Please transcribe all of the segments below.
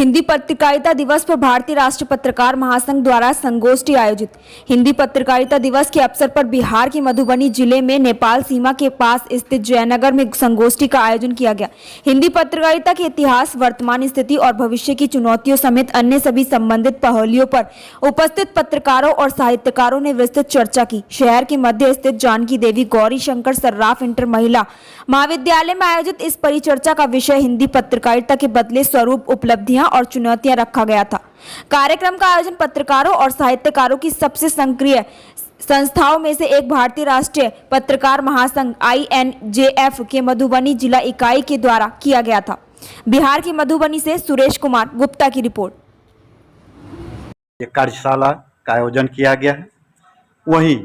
हिंदी पत्रकारिता दिवस पर भारतीय राष्ट्रीय पत्रकार महासंघ द्वारा संगोष्ठी आयोजित। हिंदी पत्रकारिता दिवस के अवसर पर बिहार के मधुबनी जिले में नेपाल सीमा के पास स्थित जयनगर में संगोष्ठी का आयोजन किया गया। हिंदी पत्रकारिता के इतिहास, वर्तमान स्थिति और भविष्य की चुनौतियों समेत अन्य सभी संबंधित पहलुओं पर उपस्थित पत्रकारों और साहित्यकारों ने विस्तृत चर्चा की। शहर के मध्य स्थित जानकी देवी गौरी शंकर सर्राफ इंटर महिला महाविद्यालय में आयोजित इस परिचर्चा का विषय हिंदी पत्रकारिता के बदले स्वरूप, उपलब्धियां और चुनौतियां रखा गया था। कार्यक्रम का आयोजन पत्रकारों और साहित्यकारों की सबसे सक्रिय संस्थाओं में से एक भारतीय राष्ट्रीय पत्रकार महासंघ INJF के मधुबनी जिला इकाई के द्वारा किया गया था। बिहार के मधुबनी से सुरेश कुमार गुप्ता की रिपोर्ट। एक कार्यशाला का आयोजन किया गया है। वहीं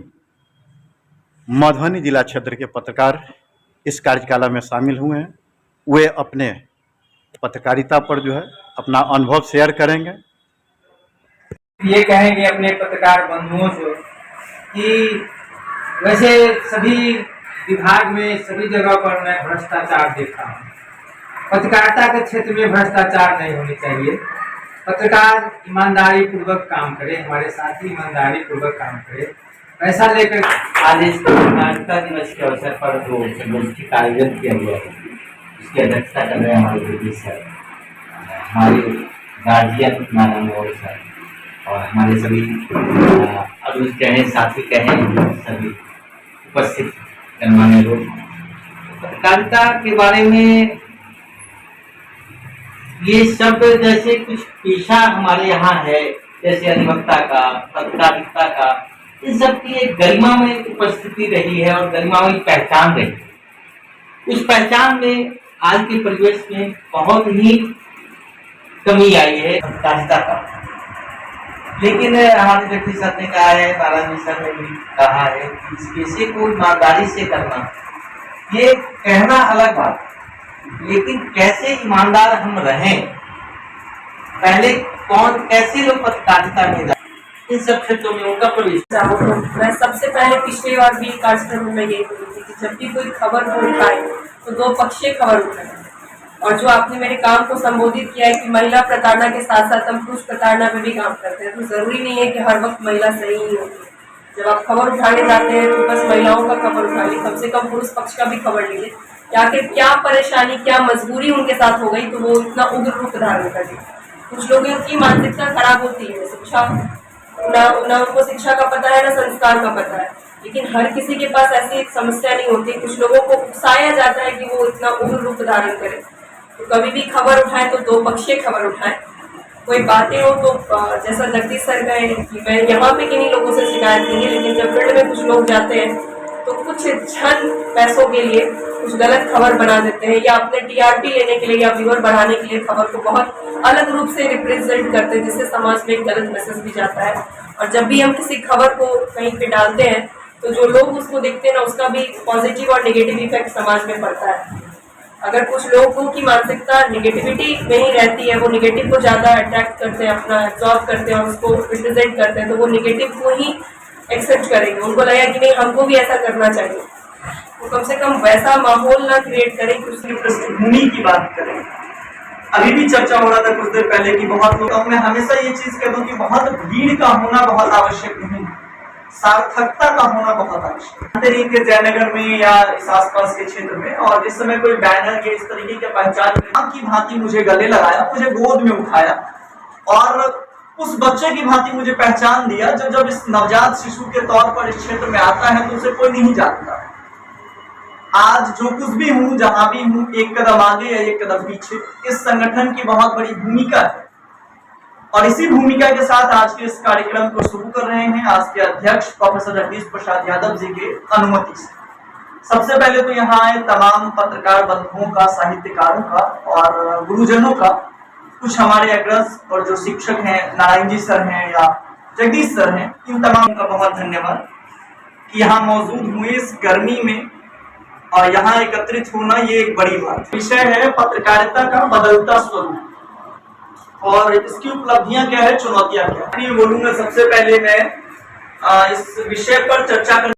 मधुबनी जिला क्षेत्र के पत्रकार इस कार्यशाला में शामिल हुए हैं। वे अपने पत्रकारिता पर जो है अपना अनुभव शेयर करेंगे। ये कहेंगे अपने पत्रकार बंधुओं से कि वैसे सभी विभाग में सभी जगह पर मैं भ्रष्टाचार देखा हूँ। पत्रकारिता के क्षेत्र में भ्रष्टाचार नहीं होनी चाहिए। पत्रकार ईमानदारी पूर्वक काम करे, हमारे साथी ईमानदारी पूर्वक काम करे, पैसा लेकर। आज इस पत्रकारिता दिवस के अवसर पर जो संगोष्ठी का आयोजन किया गया है, इसकी अध्यक्षता कर रहे हैं हमारे जगदीश सर, हमारे गार्जियन नारायण सर और हमारे सभी अरुण कहें, साथी कहें, सभी उपस्थित गणमान्य लोग। पत्रकारिता के बारे में ये शब्द जैसे कुछ पेशा हमारे यहाँ है, जैसे अधिवक्ता का, पत्रकारिता का, इन सब की एक गरिमा में उपस्थिति रही है और गरिमा में पहचान रही। उस पहचान में आज के परिवेश में बहुत ही कमी आई है पत्रकारिता का। लेकिन हमारे जगदीश सर ने कहा है, नारायण जी सर ने भी कहा है कि इस पेशे को ईमानदारी से करना, ये कहना अलग बात, लेकिन कैसे ईमानदार हम रहें, पहले कौन कैसे लोग पत्रकारिता में जाए, इन सब क्षेत्रों में उनका प्रवेश। मैं सबसे पहले पिछले बार भी कार्यक्रम में यही बोली थी कि जब भी कोई खबर को उठाए तो दो पक्षीय खबर उठाए। और जो आपने मेरे काम को संबोधित किया है कि महिला प्रताड़ना के साथ साथ हम पुरुष प्रताड़ना पे भी काम करते हैं, तो जरूरी नहीं है कि हर वक्त महिला सही ही होती है। जब आप खबर उठाने जाते हैं तो बस महिलाओं का खबर उठा लीजिए, कम से कम पुरुष पक्ष का भी खबर लीजिए कि आखिर क्या परेशानी, क्या मजबूरी उनके साथ हो गई तो वो इतना उग्र रूप धारण कर दी। कुछ लोगों की मानसिकता खराब होती है, शिक्षा ना उनको शिक्षा का पता है, ना संस्कार का पता है, लेकिन हर किसी के पास ऐसी एक समस्या नहीं होती। कुछ लोगों को उकसाया जाता है कि वो इतना उग्र रूप धारण करे। तो कभी भी खबर उठाए तो दो पक्षीय खबर उठाए। कोई बातें हो तो जैसा जगदीश सर कहे कि मैं यहाँ पे किन्हीं लोगों से शिकायत नहीं है, लेकिन जब फील्ड में कुछ लोग जाते हैं तो कुछ क्षण पैसों के लिए कुछ गलत खबर बना देते हैं, या अपने TRP लेने के लिए या व्यूअर बढ़ाने के लिए खबर को बहुत अलग रूप से रिप्रेजेंट करते हैं, जिससे समाज में एक गलत मैसेज भी जाता है। और जब भी हम किसी खबर को कहीं पे डालते हैं तो जो लोग उसको देखते हैं ना, उसका भी पॉजिटिव और नेगेटिव इफेक्ट समाज में पड़ता है। अगर कुछ लोगों की मानसिकता नेगेटिविटी में ही रहती है, वो नेगेटिव को ज़्यादा अट्रैक्ट करते हैं, अपना एब्जॉर्ब करते हैं और उसको रिप्रेजेंट करते हैं, तो वो नेगेटिव को ही एक्सेप्ट करेंगे। उनको लगेगा कि नहीं, हमको भी ऐसा करना चाहिए। तो कम से कम वैसा माहौल ना क्रिएट करें कि उसकी पृष्ठभूमि की बात करें। अभी भी चर्चा हो रहा था कुछ देर पहले कि बहुत लोग, मैं हमेशा ये चीज कहता हूँ कि बहुत भीड़ का होना बहुत आवश्यक नहीं, सार्थकता का होना बहुत आवश्यक। जानते नहीं थे जयनगर में या इस आसपास के क्षेत्र में, और जिस समय कोई बैनर या इस तरीके के पहचान की भांति मुझे गले लगाया, मुझे गोद में उठाया और उस बच्चे की भांति मुझे पहचान दिया जो जब इस नवजात शिशु के तौर पर इस क्षेत्र में आता है तो उसे कोई नहीं जानता। आज जो कुछ भी हूँ, जहां भी हूँ, एक कदम आगे या एक कदम पीछे, इस संगठन की बहुत बड़ी भूमिका है। और इसी भूमिका के साथ आज के इस कार्यक्रम को शुरू कर रहे हैं आज के अध्यक्ष प्रोफेसर जगदीश प्रसाद यादव जी के अनुमति से। सबसे पहले तो यहाँ आए तमाम पत्रकार बंधुओं का, साहित्यकारों का और गुरुजनों का, कुछ हमारे अग्रज और जो शिक्षक हैं, नारायण जी सर हैं या जगदीश सर हैं, इन तमाम का बहुत धन्यवाद कि यहाँ मौजूद हुए इस गर्मी में और यहाँ एकत्रित होना, ये एक बड़ी बात। विषय है पत्रकारिता का बदलता स्वरूप और इसकी उपलब्धियां क्या है, चुनौतियां क्या है। बोलूंगा सबसे पहले मैं इस विषय पर चर्चा कर